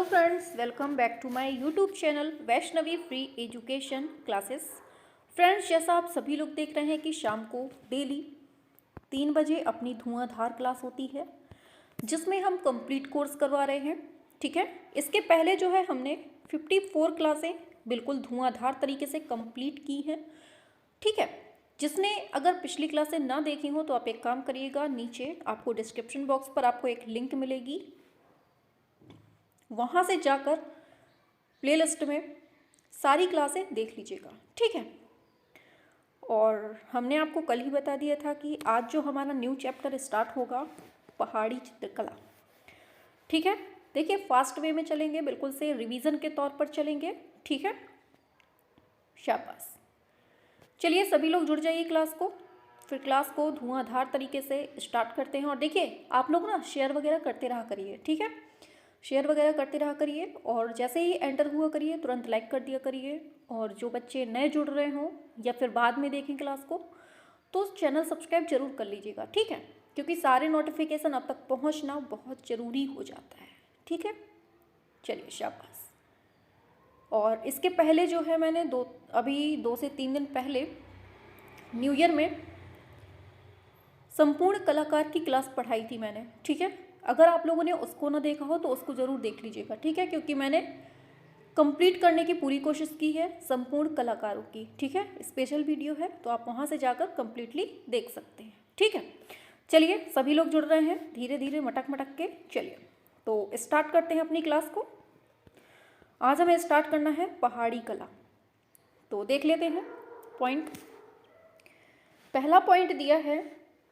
Friends, welcome back to my YouTube channel Vaishnavi free education classes. Friends, जैसा आप सभी लोग देख रहे हैं कि शाम को डेली 3 बजे अपनी धुआंधार क्लास होती है जिसमें हम कंप्लीट कोर्स करवा रहे हैं। ठीक है, इसके पहले जो है हमने 54 क्लासें बिल्कुल धुआंधार तरीके से कंप्लीट की हैं। ठीक है, जिसने अगर पिछली क्लासें ना देखी हो तो आप एक काम करिएगा, नीचे आपको डिस्क्रिप्शन बॉक्स पर आपको एक लिंक मिलेगी, वहाँ से जाकर प्लेलिस्ट में सारी क्लासें देख लीजिएगा। ठीक है, और हमने आपको कल ही बता दिया था कि आज जो हमारा न्यू चैप्टर स्टार्ट होगा पहाड़ी चित्रकला। ठीक है, देखिए फास्ट वे में चलेंगे, बिल्कुल से रिवीजन के तौर पर चलेंगे। ठीक है, शाबाश। चलिए सभी लोग जुड़ जाइए क्लास को, फिर क्लास को धुआंधार तरीके से स्टार्ट करते हैं। और देखिए आप लोग ना शेयर वगैरह करते रहा करिए। ठीक है, शेयर वगैरह करते रहा करिए और जैसे ही एंटर हुआ करिए तुरंत लाइक कर दिया करिए। और जो बच्चे नए जुड़ रहे हों या फिर बाद में देखें क्लास को तो चैनल सब्सक्राइब जरूर कर लीजिएगा। ठीक है, क्योंकि सारे नोटिफिकेशन आप तक पहुंचना बहुत ज़रूरी हो जाता है। ठीक है, चलिए शाबाश। और इसके पहले जो है मैंने अभी 2 से 3 दिन पहले न्यू ईयर में संपूर्ण कलाकार की क्लास पढ़ाई थी मैंने। ठीक है, अगर आप लोगों ने उसको ना देखा हो तो उसको ज़रूर देख लीजिएगा। ठीक है, क्योंकि मैंने कंप्लीट करने की पूरी कोशिश की है संपूर्ण कलाकारों की। ठीक है, स्पेशल वीडियो है तो आप वहाँ से जाकर कंप्लीटली देख सकते हैं। ठीक है, चलिए सभी लोग जुड़ रहे हैं धीरे धीरे मटक मटक के। चलिए तो स्टार्ट करते हैं अपनी क्लास को। आज हमें स्टार्ट करना है पहाड़ी कला। तो देख लेते हैं पॉइंट। पहला पॉइंट दिया है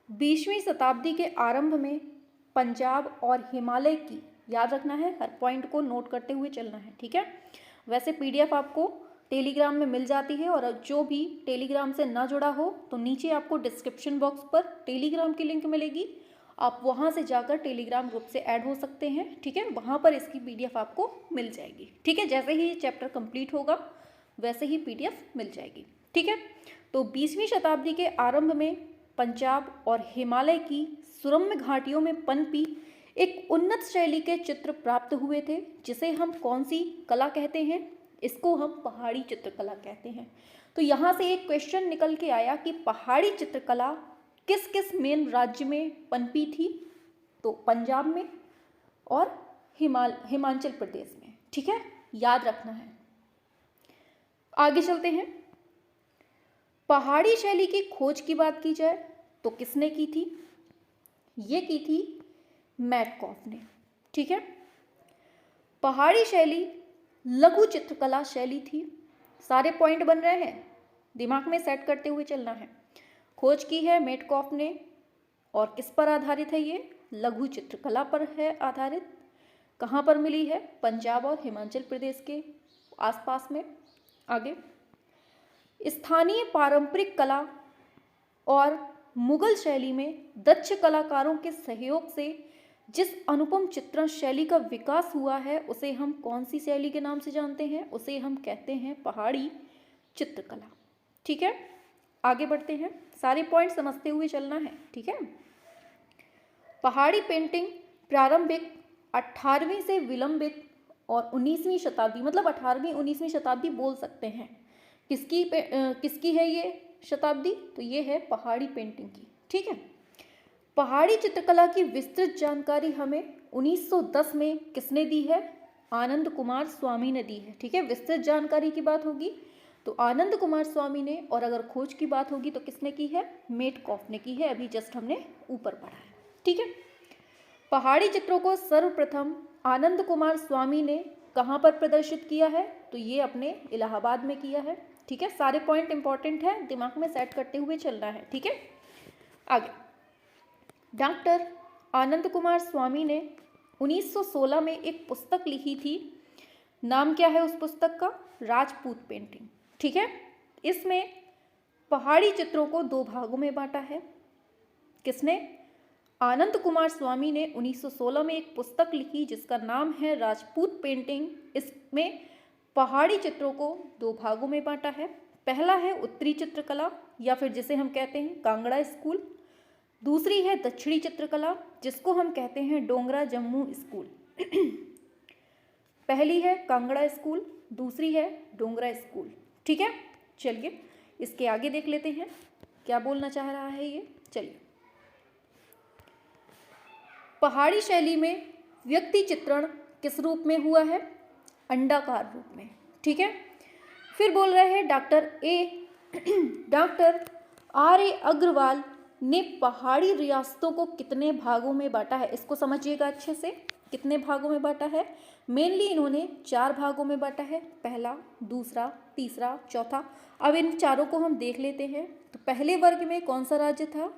20वीं शताब्दी के आरंभ में पंजाब और हिमालय की, याद रखना है, हर पॉइंट को नोट करते हुए चलना है। ठीक है, वैसे पीडीएफ आपको टेलीग्राम में मिल जाती है और जो भी टेलीग्राम से ना जुड़ा हो तो नीचे आपको डिस्क्रिप्शन बॉक्स पर टेलीग्राम की लिंक मिलेगी, आप वहाँ से जाकर टेलीग्राम ग्रुप से ऐड हो सकते हैं। ठीक है, वहाँ पर इसकी पीडीएफ आपको मिल जाएगी। ठीक है, जैसे ही चैप्टर कंप्लीट होगा वैसे ही पीडीएफ मिल जाएगी। ठीक है, तो 20वीं शताब्दी के आरंभ में पंजाब और हिमालय की सुरम्य घाटियों में पनपी एक उन्नत शैली के चित्र प्राप्त हुए थे, जिसे हम कौन सी कला कहते हैं? इसको हम पहाड़ी चित्रकला कहते हैं। तो यहाँ से एक क्वेश्चन निकल के आया कि पहाड़ी चित्रकला किस किस मेन राज्य में पनपी थी? तो पंजाब में और हिमाचल प्रदेश में। ठीक है, याद रखना है। आगे चलते हैं। पहाड़ी शैली की खोज की बात की जाए तो किसने की थी? ये की थी मैटकॉफ ने। ठीक है, पहाड़ी शैली लघु चित्रकला शैली थी। सारे पॉइंट बन रहे हैं, दिमाग में सेट करते हुए चलना है। खोज की है मैटकॉफ ने और किस पर आधारित है? ये लघु चित्रकला पर है आधारित। कहाँ पर मिली है? पंजाब और हिमाचल प्रदेश के आसपास में। आगे, स्थानीय पारंपरिक कला और मुगल शैली में दक्ष कलाकारों के सहयोग से जिस अनुपम चित्रण शैली का विकास हुआ है उसे हम कौन सी शैली के नाम से जानते हैं? उसे हम कहते हैं पहाड़ी चित्रकला। ठीक है, आगे बढ़ते हैं, सारे पॉइंट समझते हुए चलना है। ठीक है, पहाड़ी पेंटिंग प्रारंभिक 18वीं से विलंबित और 19वीं शताब्दी, मतलब 18वीं 19वीं शताब्दी बोल सकते हैं। किसकी है ये शताब्दी? तो ये है पहाड़ी पेंटिंग की। ठीक है, पहाड़ी चित्रकला की विस्तृत जानकारी हमें 1910 में किसने दी है? आनंद कुमार स्वामी ने दी है। ठीक है, विस्तृत जानकारी की बात होगी तो आनंद कुमार स्वामी ने, और अगर खोज की बात होगी तो किसने की है? मैटकॉफ ने की है। अभी जस्ट हमने ऊपर पढ़ा है। ठीक है, पहाड़ी चित्रों को सर्वप्रथम आनंद कुमार स्वामी ने कहाँ पर प्रदर्शित किया है? तो ये अपने इलाहाबाद में किया है। ठीक है, सारे पॉइंट इंपॉर्टेंट है, दिमाग में सेट करते हुए चलना है। ठीक है, आगे, डॉक्टर आनंद कुमार स्वामी ने 1916 में एक पुस्तक लिखी थी। नाम क्या है उस पुस्तक का? राजपूत पेंटिंग। ठीक है, इसमें पहाड़ी चित्रों को 2 भागों में बांटा है। किसने? आनंद कुमार स्वामी ने 1916 में एक पुस्तक लिखी जिसका नाम है राजपूत पेंटिंग। इसमें पहाड़ी चित्रों को 2 भागों में बांटा है। पहला है उत्तरी चित्रकला या फिर जिसे हम कहते हैं कांगड़ा स्कूल। दूसरी है दक्षिणी चित्रकला जिसको हम कहते हैं डोंगरा जम्मू स्कूल। पहली है कांगड़ा स्कूल, दूसरी है डोंगरा स्कूल। ठीक है, चलिए इसके आगे देख लेते हैं क्या बोलना चाह रहा है ये। चलिए, पहाड़ी शैली में व्यक्ति चित्रण किस रूप में हुआ है? अंडाकार रूप में। ठीक है, फिर बोल रहे हैं डॉक्टर R.A. अग्रवाल ने पहाड़ी रियासतों को कितने भागों में बांटा है? इसको समझिएगा अच्छे से, कितने भागों में बांटा है? मेनली इन्होंने 4 भागों में बांटा है, पहला, दूसरा, तीसरा, चौथा। अब इन चारों को हम देख लेते हैं। तो पहले वर्ग में कौन सा राज्य था?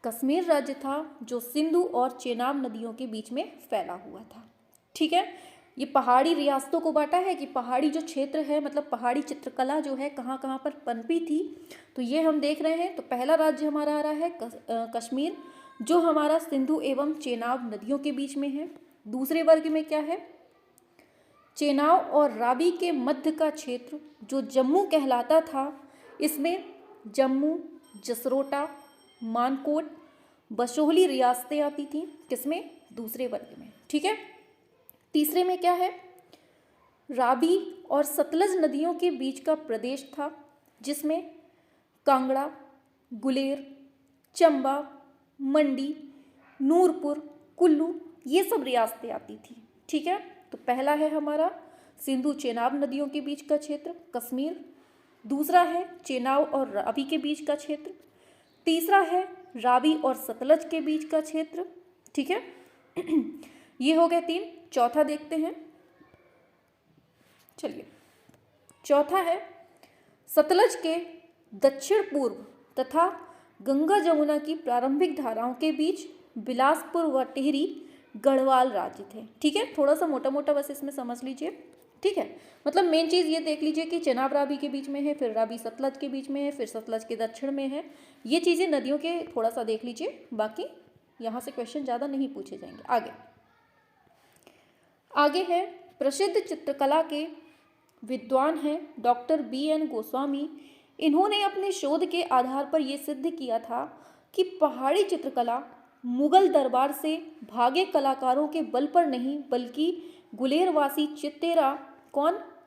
कश्मीर राज्य था, जो सिंधु और चेनाब नदियों के बीच में फैला हुआ था। ठीक है, ये पहाड़ी रियासतों को बांटा है कि पहाड़ी जो क्षेत्र है, मतलब पहाड़ी चित्रकला जो है कहाँ कहाँ पर पनपी थी, तो ये हम देख रहे हैं। तो पहला राज्य हमारा आ रहा है कश्मीर, जो हमारा सिंधु एवं चेनाब नदियों के बीच में है। दूसरे वर्ग में क्या है? चेनाब और रावी के मध्य का क्षेत्र जो जम्मू कहलाता था, इसमें जम्मू, जसरोटा, मानकोट, बशोहली रियासतें आती थीं। किसमें? दूसरे वर्ग में। ठीक है, तीसरे में क्या है? रावी और सतलज नदियों के बीच का प्रदेश था, जिसमें कांगड़ा, गुलेर, चंबा, मंडी, नूरपुर, कुल्लू, ये सब रियासतें आती थी। ठीक है, तो पहला है हमारा सिंधु चेनाब नदियों के बीच का क्षेत्र कश्मीर, दूसरा है चेनाब और रावी के बीच का क्षेत्र, तीसरा है रावी और सतलज के बीच का क्षेत्र। ठीक है, ये हो गए 3। चौथा देखते हैं। चलिए, चौथा है सतलज के दक्षिण पूर्व तथा गंगा जमुना की प्रारंभिक धाराओं के बीच बिलासपुर व टिहरी गढ़वाल राज्य थे। ठीक है, थोड़ा सा मोटा मोटा बस इसमें समझ लीजिए। ठीक है, मतलब मेन चीज़ ये देख लीजिए कि चेनाब रावी के बीच में है, फिर रावी सतलज के बीच में है, फिर सतलज के दक्षिण में है। ये चीज़ें नदियों के थोड़ा सा देख लीजिए, बाकी यहाँ से क्वेश्चन ज़्यादा नहीं पूछे जाएंगे। आगे है प्रसिद्ध चित्रकला के विद्वान हैं डॉक्टर B.N. गोस्वामी। इन्होंने अपने शोध के आधार पर यह सिद्ध किया था कि पहाड़ी चित्रकला मुगल दरबार से भागे कलाकारों के बल पर नहीं, बल्कि गुलेरवासी चित्तेरा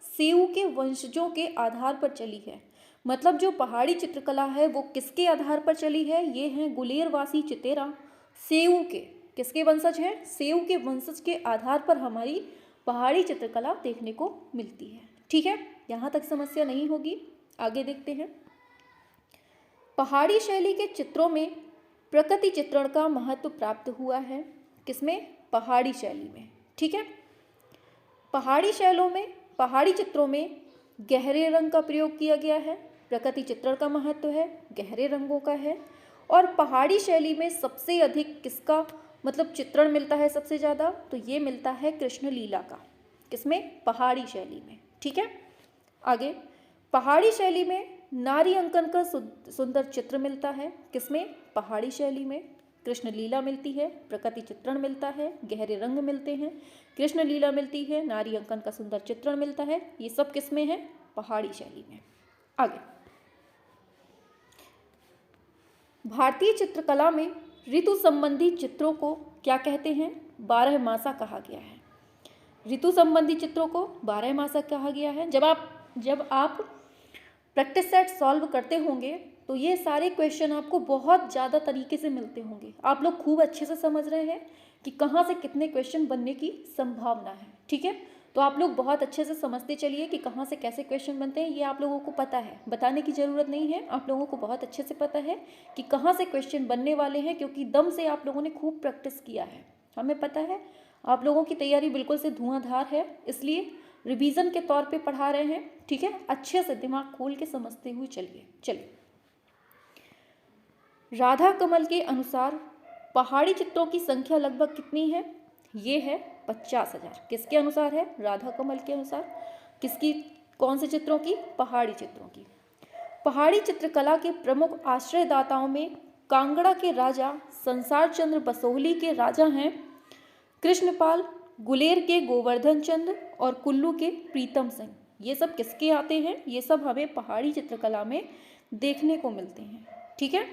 सेऊ के वंशजों के आधार पर चली है। मतलब जो पहाड़ी चित्रकला है वो किसके आधार पर चली है? ये हैं गुलेरवासी चित्तेरा, सेऊ के, किसके वंशज हैं? सेऊ के वंशज के आधार पर हमारी पहाड़ी चित्रकला देखने को मिलती है। ठीक है, यहाँ तक समस्या नहीं होगी। आगे देखते हैं। पहाड़ी शैली के चित्रों में प्रकृति चित्रण का महत्व प्राप्त हुआ है। किसमें? पहाड़ी शैली में। ठीक है, पहाड़ी चित्रों में गहरे रंग का प्रयोग किया गया है। प्रकृति चित्रण का महत्व है, गहरे रंगों का है। और पहाड़ी शैली में सबसे अधिक किसका मतलब चित्रण मिलता है सबसे ज़्यादा? तो ये मिलता है कृष्ण लीला का। किसमें? पहाड़ी शैली में। ठीक है, आगे पहाड़ी शैली में नारी अंकन का सुंदर चित्र मिलता है। किसमें? पहाड़ी शैली में कृष्ण लीला मिलती है, प्रकृति चित्रण मिलता है, गहरे रंग मिलते हैं, कृष्ण लीला मिलती है, नारी अंकन का सुंदर चित्रण मिलता है। ये सब किसमें है? पहाड़ी शैली में। आगे भारतीय चित्रकला में ऋतु संबंधी चित्रों को क्या कहते हैं? 12 मासा कहा गया है। ऋतु संबंधी चित्रों को 12 मासा कहा गया है। जब आप प्रैक्टिस सेट सॉल्व करते होंगे तो ये सारे क्वेश्चन आपको बहुत ज़्यादा तरीके से मिलते होंगे। आप लोग खूब अच्छे से समझ रहे हैं कि कहाँ से कितने क्वेश्चन बनने की संभावना है। ठीक है, तो आप लोग बहुत अच्छे से समझते चलिए कि कहाँ से कैसे क्वेश्चन बनते हैं। ये आप लोगों को पता है, बताने की ज़रूरत नहीं है, आप लोगों को बहुत अच्छे से पता है कि कहाँ से क्वेश्चन बनने वाले हैं, क्योंकि दम से आप लोगों ने खूब प्रैक्टिस किया है। हमें पता है आप लोगों की तैयारी बिल्कुल से धुआंधार है, इसलिए रिवीजन के तौर पे पढ़ा रहे हैं। ठीक है, अच्छे से दिमाग खोल के समझते हुए चलिए। राधा कमल के अनुसार पहाड़ी चित्रों की संख्या लगभग कितनी है? ये है 50,000। किसके अनुसार है? राधा कमल के अनुसार। किसकी? कौन से चित्रों की? पहाड़ी चित्रों की। पहाड़ी चित्रकला के प्रमुख आश्रयदाताओं में कांगड़ा के राजा संसार चंद्र बसोहली के राजा हैं कृष्णपाल, गुलेर के गोवर्धन चंद्र और कुल्लू के प्रीतम सिंह। ये सब किसके आते हैं? ये सब हमें पहाड़ी चित्रकला में देखने को मिलते हैं। ठीक है,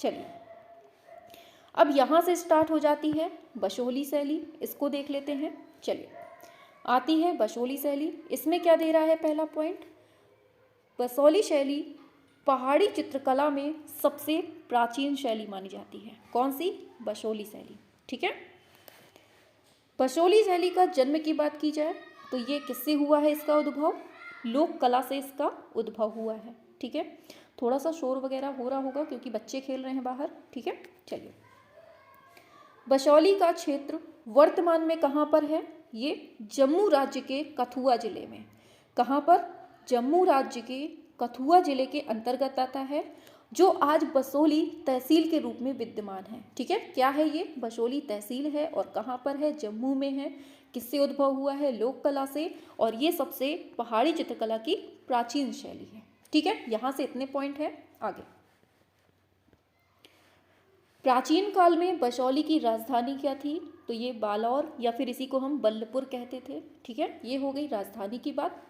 चलिए अब यहाँ से स्टार्ट हो जाती है बशोहली शैली, इसको देख लेते हैं। चलिए आती है बसोली शैली। इसमें क्या दे रहा है पहला पॉइंट, बसोली शैली पहाड़ी चित्रकला में सबसे प्राचीन शैली मानी जाती है। कौन सी? बसोली शैली। ठीक है। बसोली शैली का जन्म की बात की जाए तो ये किससे हुआ है? इसका उद्भव लोक कला से इसका उद्भव हुआ है। ठीक है। थोड़ा सा शोर वगैरह हो रहा होगा क्योंकि बच्चे खेल रहे हैं बाहर। ठीक है। चलिए, बसोली का क्षेत्र वर्तमान में कहाँ पर है? ये जम्मू राज्य के कठुआ जिले में। कहाँ पर? जम्मू राज्य के कठुआ जिले के अंतर्गत आता है, जो आज बसोली तहसील के रूप में विद्यमान है। ठीक है। क्या है ये? बसोली तहसील है और कहाँ पर है? जम्मू में है। किससे उद्भव हुआ है? लोक कला से, और ये सबसे पहाड़ी चित्रकला की प्राचीन शैली है। ठीक है। यहाँ से इतने पॉइंट हैं। आगे, प्राचीन काल में बसोली की राजधानी क्या थी? तो ये बालौर या फिर इसी को हम बल्लपुर कहते थे। ठीक है। ये हो गई राजधानी की बात।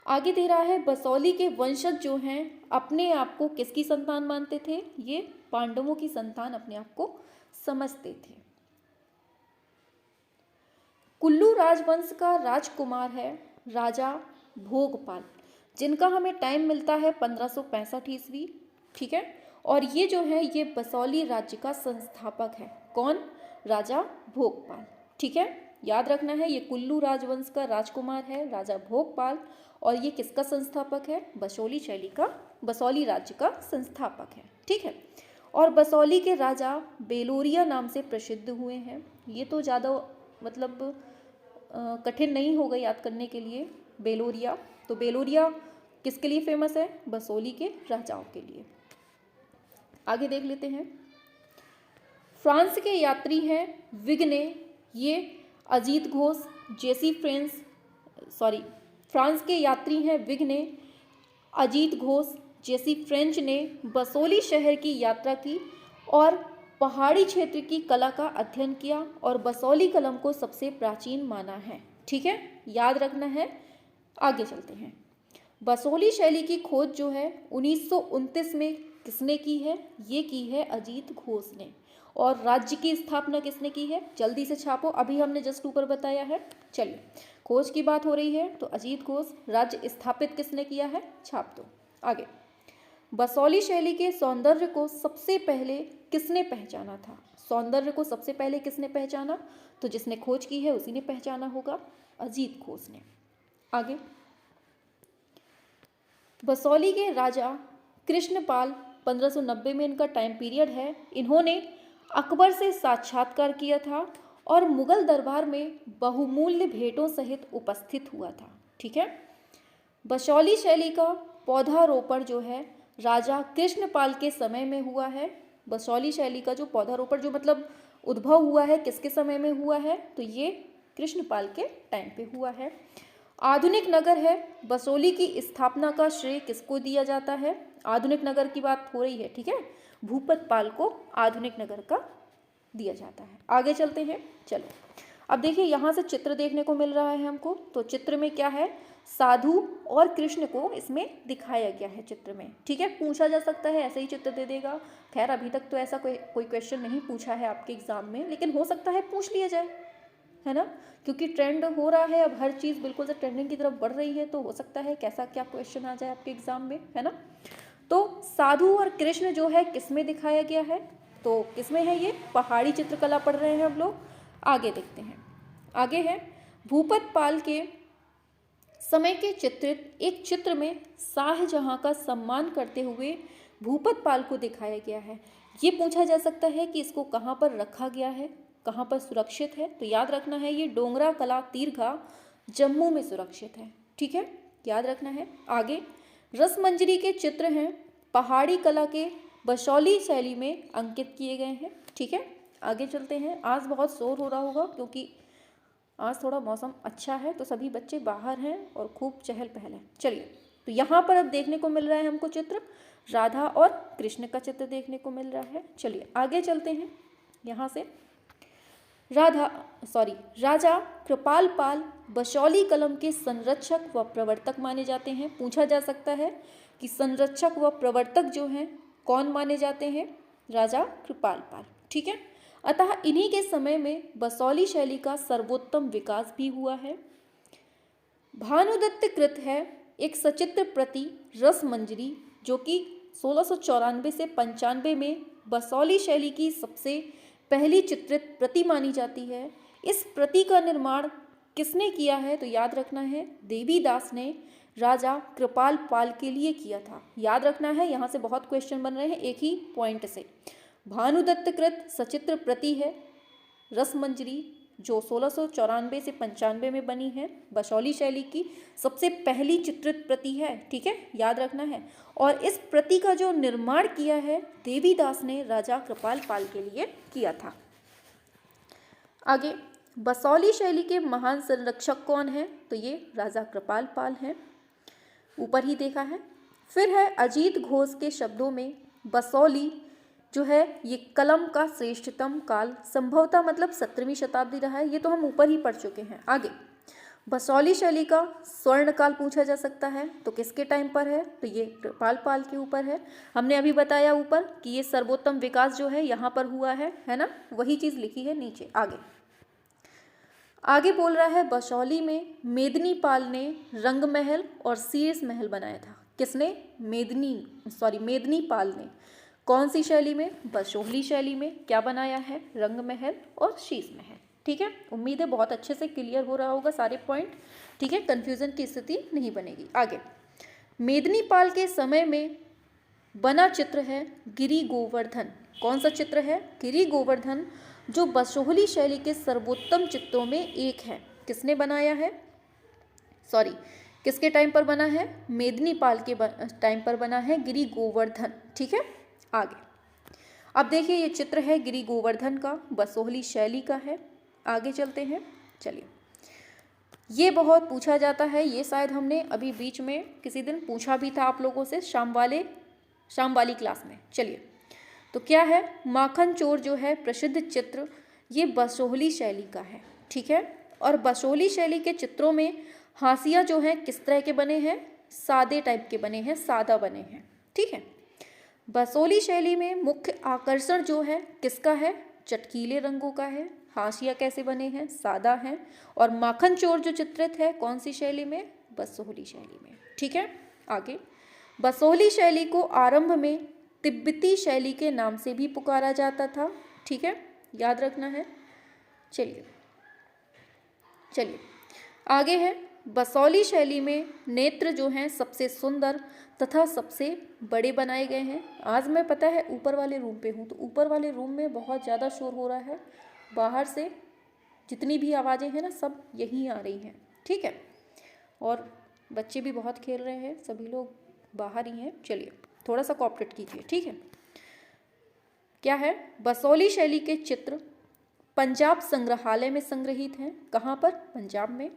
आगे दे रहा है बसोली के वंशज जो हैं अपने आप को किसकी संतान मानते थे? ये पांडवों की संतान अपने आप को समझते थे। कुल्लू राजवंश का राजकुमार है राजा भोगपाल, जिनका हमें टाइम मिलता है 1565 ईस्वी। ठीक है। और ये जो है ये बसोली राज्य का संस्थापक है। कौन? राजा भोगपाल। ठीक है। याद रखना है, ये कुल्लू राजवंश का राजकुमार है राजा भोगपाल, और ये किसका संस्थापक है? बसोली शैली का, बसोली राज्य का संस्थापक है। ठीक है। और बसोली के राजा बेलोरिया नाम से प्रसिद्ध हुए हैं। ये तो ज़्यादा मतलब कठिन नहीं होगा याद करने के लिए। बेलोरिया, तो बेलोरिया किसके लिए फेमस है? बसोली के राजाओं के लिए। आगे देख लेते हैं। फ्रांस के यात्री हैं विग्ने, ये अजीत घोष, जेसी फ्रांस के यात्री हैं विग्ने, अजीत घोष, जेसी फ्रेंच ने बसोली शहर की यात्रा की और पहाड़ी क्षेत्र की कला का अध्ययन किया और बसोली कलम को सबसे प्राचीन माना है। ठीक है। याद रखना है। आगे चलते हैं। बसोली शैली की खोज जो है 1929 में किसने की है? ये की है अजीत घोष ने। और राज्य की स्थापना किसने की है? जल्दी से छापो, अभी हमने जस्ट ऊपर बताया है। चलिए, खोज की बात हो रही है तो अजीत घोष। राज्य स्थापित किसने किया है? छाप दो। आगे, बसोली शैली के सौंदर्य को सबसे पहले किसने पहचाना था? सौंदर्य को सबसे पहले किसने पहचाना? तो जिसने खोज की है उसी ने पहचाना होगा, अजीत घोष ने। आगे, बसोली के राजा कृष्णपाल 1590 में इनका टाइम पीरियड है। इन्होंने अकबर से साक्षात्कार किया था और मुगल दरबार में बहुमूल्य भेंटों सहित उपस्थित हुआ था। ठीक है। बसोली शैली का पौधारोपण जो है राजा कृष्णपाल के समय में हुआ है। बसोली शैली का जो पौधारोपण जो मतलब उद्भव हुआ है किसके समय में हुआ है? तो ये कृष्णपाल के टाइम पे हुआ है। आधुनिक नगर है बसोली की स्थापना का श्रेय किसको दिया जाता है? आधुनिक नगर की बात हो रही है। ठीक है। भूपत पाल को आधुनिक नगर का दिया जाता है। आगे चलते हैं। चलो, अब देखिए यहाँ से चित्र देखने को मिल रहा है हमको। तो चित्र में क्या है? साधु और कृष्ण को इसमें दिखाया गया है चित्र में। ठीक है। पूछा जा सकता है, ऐसे ही चित्र दे देगा। खैर अभी तक तो ऐसा कोई क्वेश्चन नहीं पूछा है आपके एग्जाम में, लेकिन हो सकता है पूछ लिया जाए, है ना, क्योंकि ट्रेंड हो रहा है अब, हर चीज़ बिल्कुल से ट्रेंडिंग की तरफ बढ़ रही है, तो हो सकता है कैसा क्या क्वेश्चन आ जाए आपके एग्जाम में, है ना। तो साधु और कृष्ण जो है किसमें दिखाया गया है? तो किसमें है? ये पहाड़ी चित्रकला पढ़ रहे हैं हम लोग। आगे देखते हैं। आगे है भूपत पाल के समय के चित्रित एक चित्र में शाहजहां का सम्मान करते हुए भूपत पाल को दिखाया गया है। ये पूछा जा सकता है कि इसको कहाँ पर रखा गया है, कहाँ पर सुरक्षित है? तो याद रखना है ये डोंगरा कला तीरगा जम्मू में सुरक्षित है। ठीक है, याद रखना है। आगे रसमंजरी के चित्र हैं पहाड़ी कला के बसोली शैली में अंकित किए गए हैं। ठीक है, आगे चलते हैं। आज बहुत शोर हो रहा होगा क्योंकि आज थोड़ा मौसम अच्छा है, तो सभी बच्चे बाहर हैं और खूब चहल पहल है। चलिए, तो यहाँ पर अब देखने को मिल रहा है हमको चित्र, राधा और कृष्ण का चित्र देखने को मिल रहा है। चलिए आगे चलते हैं। यहाँ से राजा कृपाल पाल बसोली कलम के संरक्षक व प्रवर्तक माने जाते हैं। पूछा जा सकता है कि संरक्षक व प्रवर्तक जो हैं कौन माने जाते हैं? राजा कृपाल पाल। ठीक है, अतः इन्हीं के समय में बसोली शैली का सर्वोत्तम विकास भी हुआ है। भानुदत्त कृत है एक सचित्र प्रति रसमंजरी जो कि 1694 से 95 में बसौली शैली की सबसे पहली चित्रित प्रति मानी जाती है। इस प्रति का निर्माण किसने किया है? तो याद रखना है देवीदास ने राजा कृपाल पाल के लिए किया था। याद रखना है, यहाँ से बहुत क्वेश्चन बन रहे हैं एक ही पॉइंट से। भानुदत्त कृत सचित्र प्रति है रसमंजरी जो 1694 से 95 में बनी है, बसौली शैली की सबसे पहली चित्रित प्रति है। ठीक है, याद रखना है। और इस प्रति का जो निर्माण किया है देवीदास ने राजा कृपाल पाल के लिए किया था। आगे, बसौली शैली के महान संरक्षक कौन है? तो ये राजा कृपाल पाल हैं, ऊपर ही देखा है। फिर है अजीत घोष के शब्दों में बसौली जो है ये कलम का श्रेष्ठतम काल संभवतः मतलब 17वीं शताब्दी रहा है। ये तो हम ऊपर ही पढ़ चुके हैं। आगे, बसौली शैली का स्वर्ण काल पूछा जा सकता है तो किसके टाइम पर है? तो ये कृपाल पाल के ऊपर है। हमने अभी बताया ऊपर कि ये सर्वोत्तम विकास जो है यहाँ पर हुआ है ना, वही चीज़ लिखी है नीचे। आगे बोल रहा है बसौली में मेदिनी पाल ने रंग महल और शीर्ष महल बनाया था। किसने? मेदिनी पाल ने। कौन सी शैली में? बसौली शैली में। क्या बनाया है? रंग महल और शीश महल। ठीक है, उम्मीद है बहुत अच्छे से क्लियर हो रहा होगा सारे पॉइंट। ठीक है, कंफ्यूजन की स्थिति नहीं बनेगी। आगे, मेदिनी पाल के समय में बना चित्र है गिरि गोवर्धन। कौन सा चित्र है? गिरि गोवर्धन, जो बसौली शैली के सर्वोत्तम चित्रों में एक है। किसने बनाया है? किसके टाइम पर बना है? मेदिनी पाल के टाइम पर बना है गिरि गोवर्धन। ठीक है, आगे अब देखिए ये चित्र है गिरि गोवर्धन का, बसौली शैली का है। आगे चलते हैं। चलिए, ये बहुत पूछा जाता है, ये शायद हमने अभी बीच में किसी दिन पूछा भी था आप लोगों से शाम वाली क्लास में। चलिए, तो क्या है? माखन चोर जो है प्रसिद्ध चित्र, ये बसौली शैली का है। ठीक है, और बसौली शैली के चित्रों में हाशिया जो है किस तरह के बने हैं? सादे टाइप के बने हैं, सादा बने हैं। ठीक है, बसौली शैली में मुख्य आकर्षण जो है किसका है? चटकीले रंगों का है। हाशिया कैसे बने हैं? सादा हैं। और माखन चोर जो चित्रित है कौन सी शैली में? बसौली शैली में। ठीक है, आगे, बसौली शैली को आरंभ में तिब्बती शैली के नाम से भी पुकारा जाता था। ठीक है, याद रखना है। चलिए आगे है, बसौली शैली में नेत्र जो हैं सबसे सुंदर तथा सबसे बड़े बनाए गए हैं। आज मैं पता है ऊपर वाले रूम पे हूँ, तो ऊपर वाले रूम में बहुत ज़्यादा शोर हो रहा है, बाहर से जितनी भी आवाज़ें हैं ना सब यहीं आ रही हैं। ठीक है, और बच्चे भी बहुत खेल रहे हैं, सभी लोग बाहर ही हैं। चलिए थोड़ा सा कोऑपरेट कीजिए। ठीक है, क्या है? बसौली शैली के चित्र पंजाब संग्रहालय में संग्रहित हैं। कहाँ पर? पंजाब में।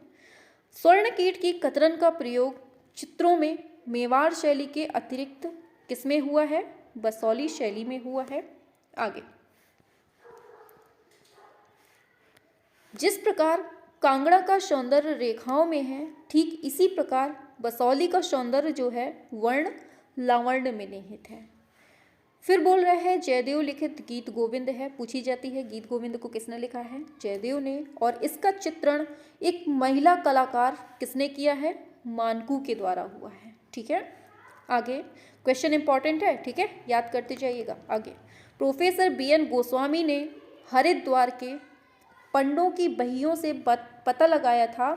स्वर्ण कीट की कतरन का प्रयोग चित्रों में मेवाड़ शैली के अतिरिक्त किसमें हुआ है? बसौली शैली में हुआ है। आगे, जिस प्रकार कांगड़ा का सौंदर्य रेखाओं में है, ठीक इसी प्रकार बसौली का सौंदर्य जो है वर्ण लावण्य में निहित है। फिर बोल रहा है जयदेव लिखित गीत गोविंद है। पूछी जाती है गीत गोविंद को किसने लिखा है? जयदेव ने। और इसका चित्रण एक महिला कलाकार किसने किया है? मानकू के द्वारा हुआ है। ठीक है, आगे क्वेश्चन इंपॉर्टेंट है। ठीक है, याद करते जाइएगा। आगे, प्रोफेसर BN गोस्वामी ने हरिद्वार के पंडों की बहियों से पता लगाया था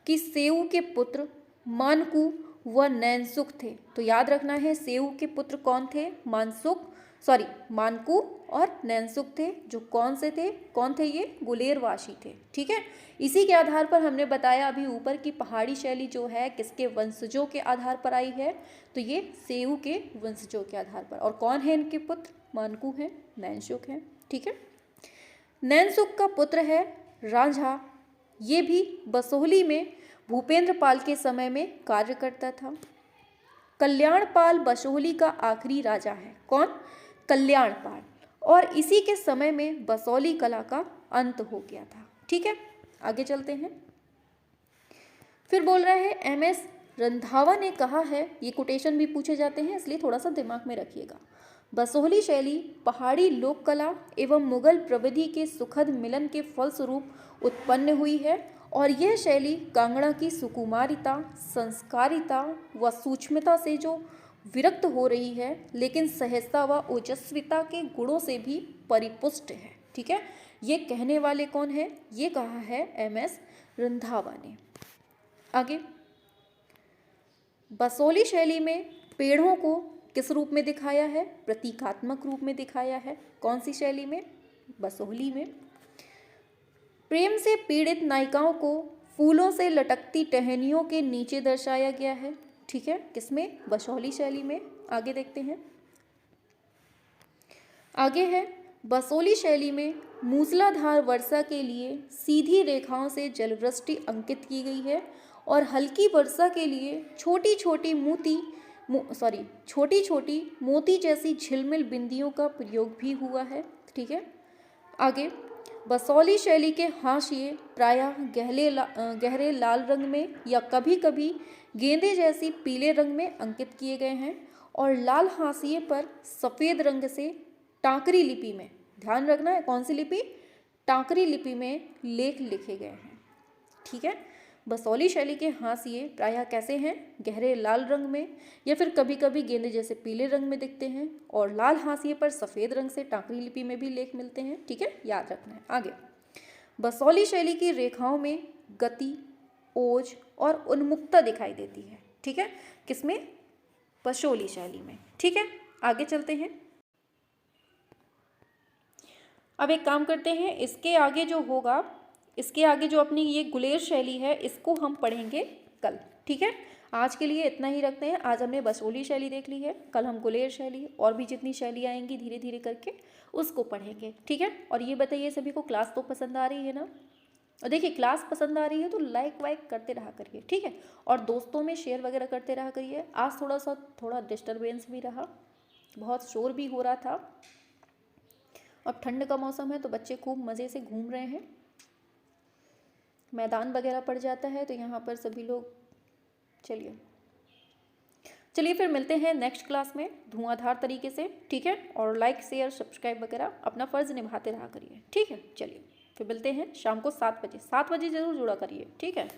कि सेऊ के पुत्र मानकू व नैनसुख थे। तो याद रखना है सेऊ के पुत्र कौन थे? मानकू और नैनसुख थे, जो कौन थे ये? गुलेरवासी थे। ठीक है, इसी के आधार पर हमने बताया अभी ऊपर की पहाड़ी शैली जो है किसके वंशजों के आधार पर आई है? तो ये सेऊ के वंशजों के आधार पर। और कौन है इनके पुत्र? मानकू हैं, नैनसुख हैं। ठीक है, नैनसुख का पुत्र है रांझा, ये भी बसौली में भूपेंद्र पाल के समय में कार्य करता था। कल्याण पाल बसौली का आखिरी राजा है। कौन? कल्याण पाल। और इसी के समय में बसौली कला का अंत हो गया था। ठीक है, आगे चलते हैं। फिर बोल रहा है MS रंधावा ने कहा है, ये कोटेशन भी पूछे जाते हैं इसलिए थोड़ा सा दिमाग में रखिएगा। बसौली शैली पहाड़ी लोक कला एवं मुगल प्रविधि के सुखद मिलन के फलस्वरूप उत्पन्न हुई है और यह शैली कांगड़ा की सुकुमारिता, संस्कारिता व सूक्ष्मता से जो विरक्त हो रही है, लेकिन सहजता व ओजस्विता के गुणों से भी परिपुष्ट है। ठीक है, ये कहने वाले कौन है? ये कहा है एम.एस. रंधावा ने। आगे, बसोली शैली में पेड़ों को किस रूप में दिखाया है? प्रतीकात्मक रूप में दिखाया है। कौन सी शैली में? बसोली में। प्रेम से पीड़ित नायिकाओं को फूलों से लटकती टहनियों के नीचे दर्शाया गया है। ठीक है, किसमें? बसोली शैली में। आगे देखते हैं। आगे है, बसोली शैली में मूसलाधार वर्षा के लिए सीधी रेखाओं से जलवृष्टि अंकित की गई है और हल्की वर्षा के लिए छोटी छोटी मोती जैसी झिलमिल बिंदियों का प्रयोग भी हुआ है। ठीक है, आगे, बसोली शैली के हाशिए प्रायः गहरे लाल रंग में या कभी कभी गेंदे जैसी पीले रंग में अंकित किए गए हैं और लाल हाशिए पर सफ़ेद रंग से टांकरी लिपि में, ध्यान रखना है कौन सी लिपि? टांकरी लिपि में लेख लिखे गए हैं। ठीक है, बसोली शैली के हाशिए प्रायः कैसे हैं? गहरे लाल रंग में या फिर कभी कभी गेंदे जैसे पीले रंग में दिखते हैं और लाल हाशिए पर सफ़ेद रंग से टांकरी लिपि में भी लेख मिलते हैं। ठीक है, याद रखना है। आगे, बसोली शैली की रेखाओं में गति, ओज और उन्मुक्तता दिखाई देती है। ठीक है, किसमें? बसोली शैली में। ठीक है, आगे चलते हैं। अब एक काम करते हैं, इसके आगे जो होगा, इसके आगे जो अपनी ये गुलेर शैली है, इसको हम पढ़ेंगे कल। ठीक है, आज के लिए इतना ही रखते हैं। आज हमने बसोली शैली देख ली है, कल हम गुलेर शैली और भी जितनी शैली आएंगी धीरे धीरे करके उसको पढ़ेंगे। ठीक है, और ये बताइए सभी को क्लास तो पसंद आ रही है ना? और देखिए, क्लास पसंद आ रही है तो लाइक वाइक करते रहा करिए। ठीक है, और दोस्तों में शेयर वगैरह करते रहा करिए। आज थोड़ा डिस्टर्बेंस भी रहा, बहुत शोर भी हो रहा था। अब ठंड का मौसम है तो बच्चे खूब मज़े से घूम रहे हैं, मैदान वगैरह पड़ जाता है तो यहाँ पर सभी लोग। चलिए फिर मिलते हैं नेक्स्ट क्लास में धुआंधार तरीके से। ठीक है, और लाइक शेयर सब्सक्राइब वगैरह अपना फ़र्ज़ निभाते रहा करिए। ठीक है, चलिए फिर मिलते हैं शाम को 7 बजे। 7 बजे ज़रूर जुड़ा करिए। ठीक है।